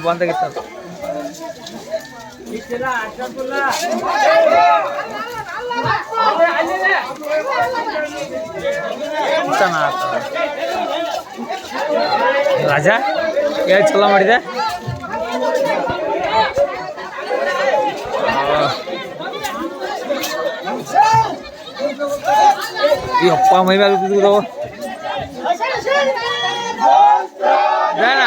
ಬಂದಾಗಿತ್ತು ರಾಜ ಏನು ಚಲೋ ಮಾಡಿದೆ ಈ ಅಪ್ಪ ಮೈ ಮ್ಯಾಗ ಬಿದ್ದಾವ ಬೇಡ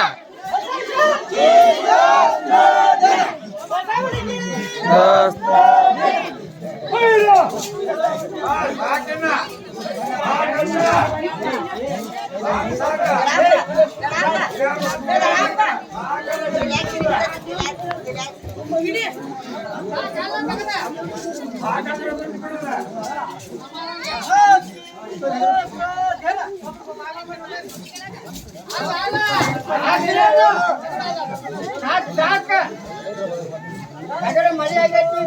ಮಳೆ ಆಗೈತಿ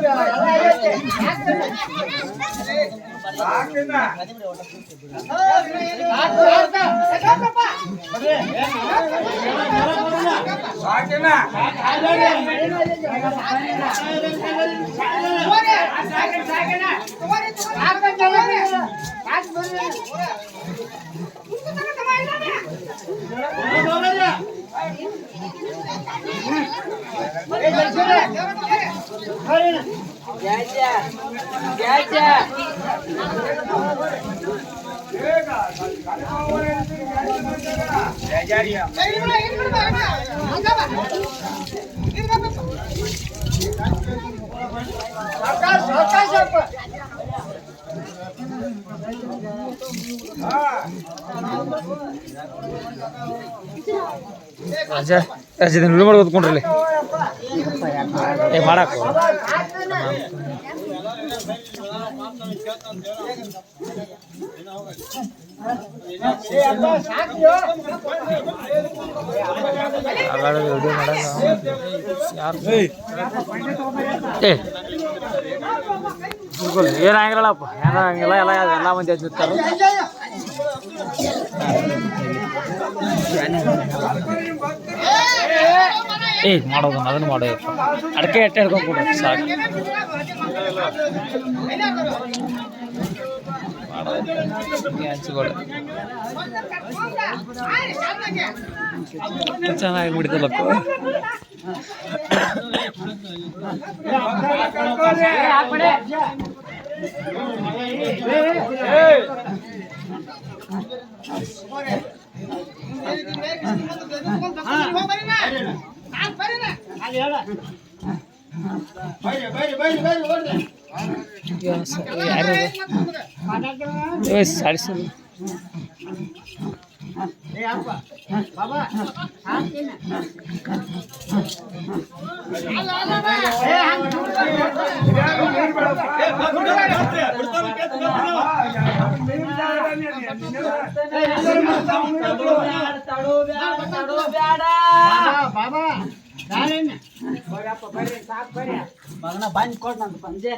ರಾಜ ರಾಜ ವಿಡಿಯೋ ಮಾಡಿ ಓದ್ಕೊಂಡ್ರಲ್ಲಿ ಮಾಡಾಕ ವಿಡಿಯೋ ಮಾಡಾಕ ಏನಾಗಿರಲ್ಲಪ್ಪ ಏನಾಗಿಲ್ಲ ಎಲ್ಲ ಮಂದಿ ಹಚ್ಚಿರ್ತಾರೆ ಮಾಡೋದು ಅದನ್ನು ಮಾಡೋದಪ್ಪ ಅಡಿಕೆ ಎಟ್ಟೆ ಹಿಡ್ಕೊಂಡು ಕೊಡ್ರಿ ಸಾಕು ಹಂಚ್ಕೊಡು ಚೆನ್ನಾಗಿ ಬಿಡ್ತಲ್ಲಪ್ಪ साढ़े ಬಂದ್ ಕೊಡ್ ನಂದು ಪಂಜೆ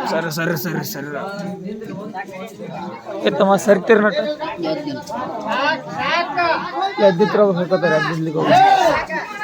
ಸರಿ ಸರಿ ಸರಿ ಸರಿ ತಮ್ಮ ಸರಿತೀರ ನಟ ಎದ್ದಿತ್ರ ಹೋಗ್ತಾರೆ ಎದ್ದಿರ್ಲಿಕ್ಕೆ ಹೋಗಿ ಆಟ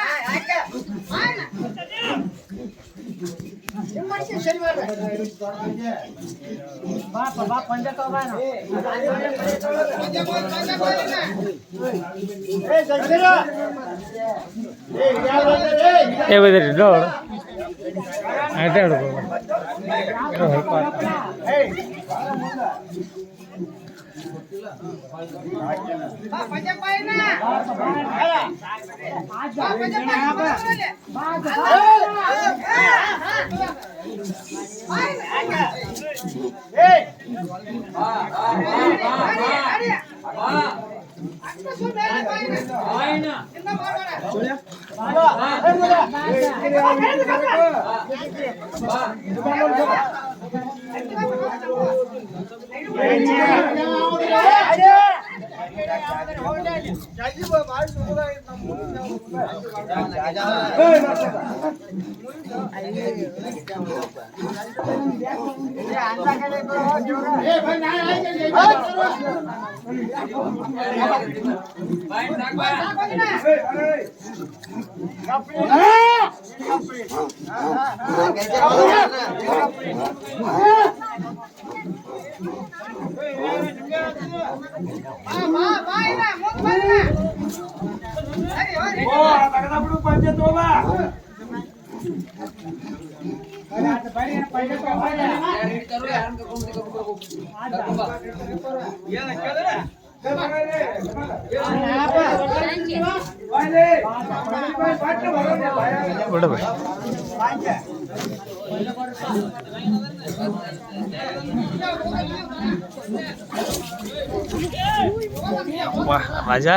ರಾಜಾ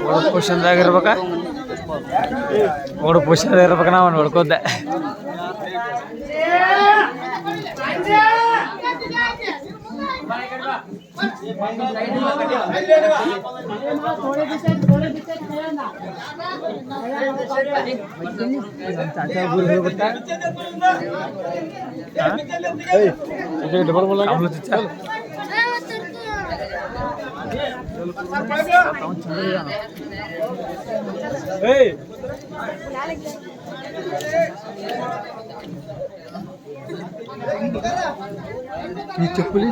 ಓಡ ಪೋಷನ್ದಾಗ ಇರ್ಬೇಕಾ ಓಡ ಪೋಷನ್ದಾಗ ಇರ್ಬೇಕ ನಾವು ನೋಡ್ಕೋದ್ದೆ చెప్పులు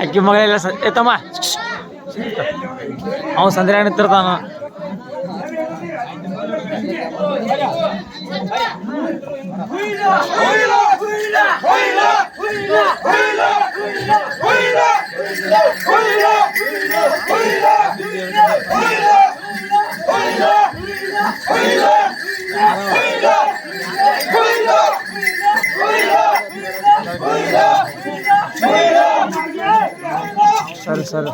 ಅಕ್ಕಿ ಮಗಳೆಲ್ಲ ಎತ್ತಮ್ಮ ಅವ ಸಂದ್ರೆ ನಿಂತಿರ್ತಾನ ಸರಿ ಸರಿ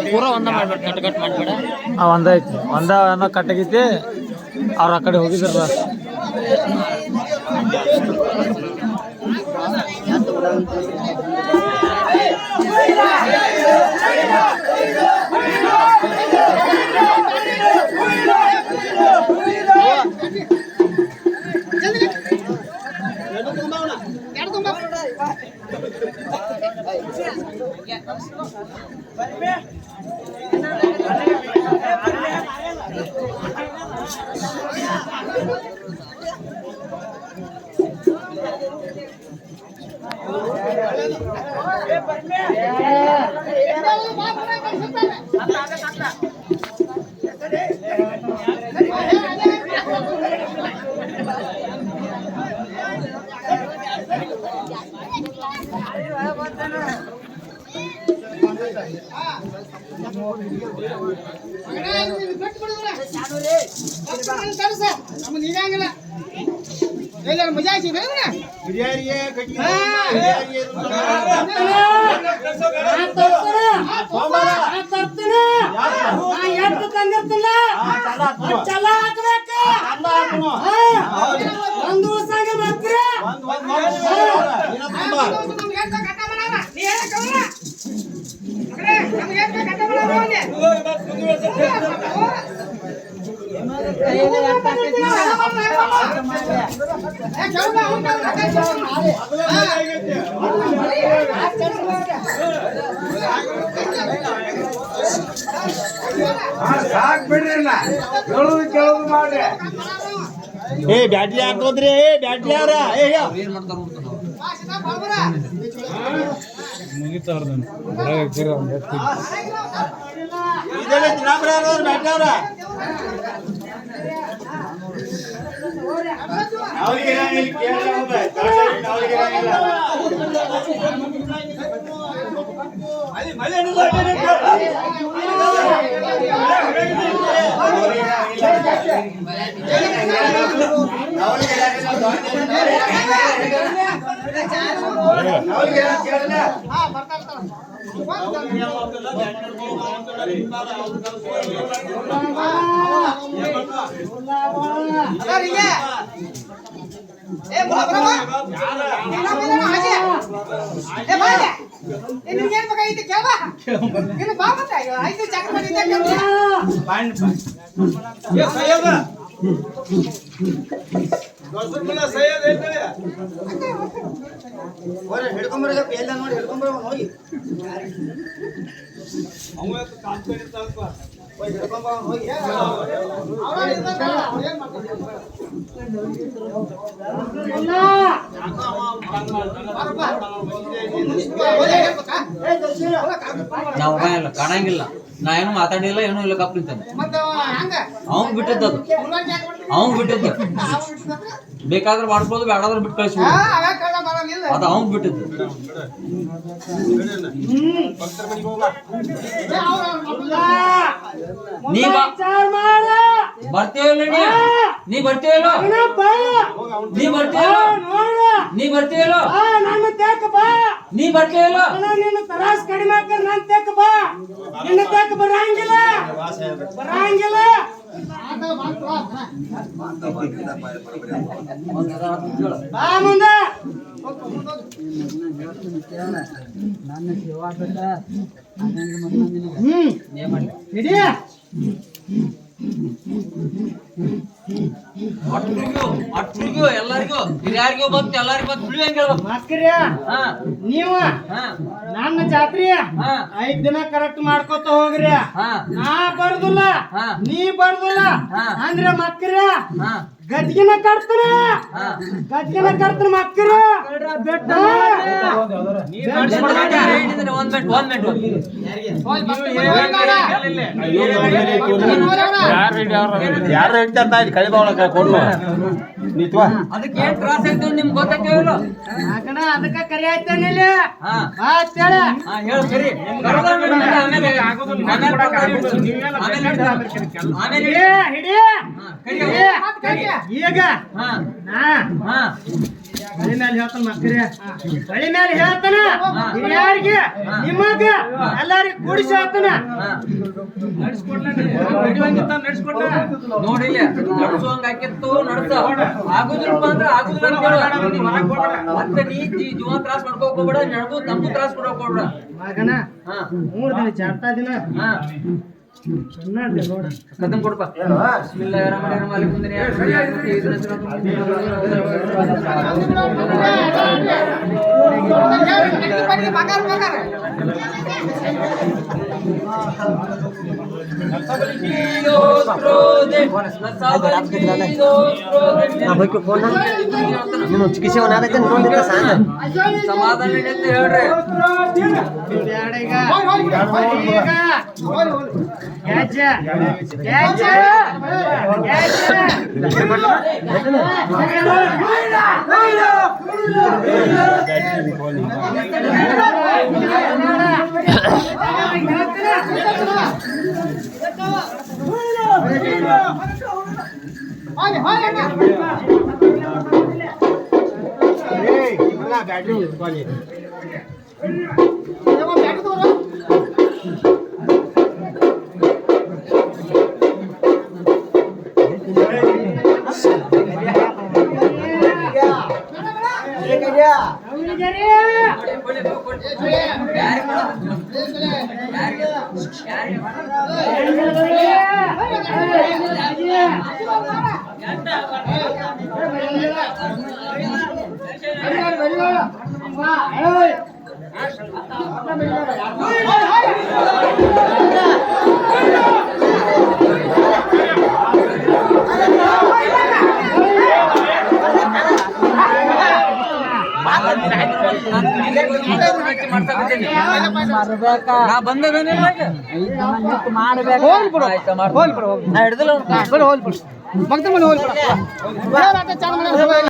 ಪೂರ ಒಂದ ಮಾಡ್ಬೇಡ, ಕಟ್ ಮಾಡ್ಬೇಡ. ಒಂದೈತಿ ಒಂದ ಕಟ್ಟಾಗೈತಿ. ಅವ್ರು ಆ ಕಡೆ ಹೋಗಿದ್ರಲ್ಲ. मजा आयची ಒಂದು ಸಂಘ ಮಾತ್ರ ಸಾಕ್ ಬಿಡ್ರಿ ಹೇಳುದು ಕೇಳುದು ಮಾಡ್ರಿ ಏ ಬ್ಯಾಟ್ರಿ ಹಾಕೋದ್ರಿ ಬ್ಯಾಟ್ರಿ ಅವ್ರ ಏನ್ ಮಾಡ್ತಾರ ಹಿಡ್ಕೊಂಬರ ಎಲ್ಲ ನೋಡಿ ಹಿಡ್ಕೊಂಬರ ಹೋಗಿ ನಾವು ಕಾಣಂಗಿಲ್ಲ ನಾ ಏನು ಮಾತಾಡಿಲ್ಲ ಏನೂ ಇಲ್ಲ ಕಪ್ ನಿಂತಾನೆ ಅವ್ನ್ ಬಿಟ್ಟಿದ್ದು ಅವ್ನ್ ಬಿಟ್ಟಿದ್ದು ಬೇಕಾದ್ರೆ ಮಾಡ್ಬೋದು ಬೇಡಾದ್ರೆ ಬಿಟ್ಟು ಕಳಿಸ್ಬೋದು ಅದು ಅವ್ನ್ ಬಿಟ್ಟಿದ್ದು ನೀ ಬರ್ತೀವಿಲ್ಲ ನೀ ಬರ್ತೀವಿಲ್ಲ ನೀ ಬರ್ತೀವಿಲ್ಲ ನೀ ಬರ್ತೀವಿಲ್ಲ ನೀ ಬರ್ತೀವಿಲ್ಲ ತರಾಸ್ ಕಡಿಮೆ ನನ್ ತೆಕ್ಕ ಬಾ ನಿನ್ನ ತೆಕ್ಕ ಬರಂಗಿಲ್ಲ ಬರಂಗಿಲ್ಲ ಬಾ ಮುಂದೆ ನನ್ನ ಸೇವಾ ಬೇಡ ಹಿಡಿಯ ಅಟ್ರಿಗೂ ಎಲ್ಲರಿಗೂ ಹಿರಿಯರಿಗೂ ಬಂತು ಎಲ್ಲರಿಗೂ ಬಂತು ತಿಳಿಯಂಗಿಲ್ಲ ಮಕ್ಕಳ್ಯ ನೀವ ನನ್ನ ಜಾತ್ರೆ 5 ದಿನ ಕರೆಕ್ಟ್ ಮಾಡ್ಕೊತ ಹೋಗ್ರಿ ನಾ ಬರ್ದಿಲ್ಲ ನೀ ಬರ್ದಿಲ್ಲ ಅಂದ್ರೆ ಮಕ್ಕಳ್ಯ ಗದ್ಗಿನ ಕಟ್ತಾನ ಮಕ್ಕಳ ಯಾರು ಹೇಳ್ತಾ ಕಳಿ ಕೊಡುವ ಅದಕ್ಕೆ ಏನ್ ತ್ರಾಸ ಐತಿ ನಿಮ್ಗೆ ಗೊತ್ತಾಗ್ತಿಲ್ಲ ಅದಕ್ಕ ಕರಿ ಆಯ್ತಾನೆ ಹೇಳು ಸರಿ ಈಗ ಬಳಿ ಮೇಲೆ ಹೇಳ್ತಾನ ಮಕ್ಕಳ ಬಳಿ ಮೇಲೆ ಹೇಳ್ತಾನ ಹಿರಿಯರಿಗೆ ನಿಮಗ ಎಲ್ಲಾರಿಗೆ ಕೂಡಿಸಿ ಹೇಳ್ತಾನ ನೋಡಿ ನಡ್ಸುವಂಗ ಹಾಕಿತ್ತು ನಡ್ಸ ಆಗುದಿಲ್ಲಪ್ಪ ಅಂದ್ರೆ ಆಗುದಿಲ್ಲ ಮತ್ತೆ ನೀ ಜೀವ ತ್ರಾಸ ಮಾಡ್ಕೋಕ್ ಹೋಗ್ಬೇಡ ನಡ್ದು ನಮಗೂ ತ್ರಾಸ ಕೊಡೋಕ್ ಹೋಗ್ಬೇಡ ಮಗನ 3 ದಿನ ಚಾರ್ತಾ ದಿನ ಕದಂ ಕೊಡಪ್ಪ ಬಿಸ್ಮಿಲ್ಲಾಹಿರ್ರಹ್ಮಾನಿರ್ರಹೀಂ ನೀನು ಚಿಕಿತ್ಸೆ ಒಂದಾಗೈತೆ ನೋಡಿದ್ದ ಸಾನ ಸಮಾಧಾನ ಅಂತ ಹೇಳ್ರಿ ನಾ ಬಂದೇನಿಲ್ಲ ಮಾಡ್ಬೇಕು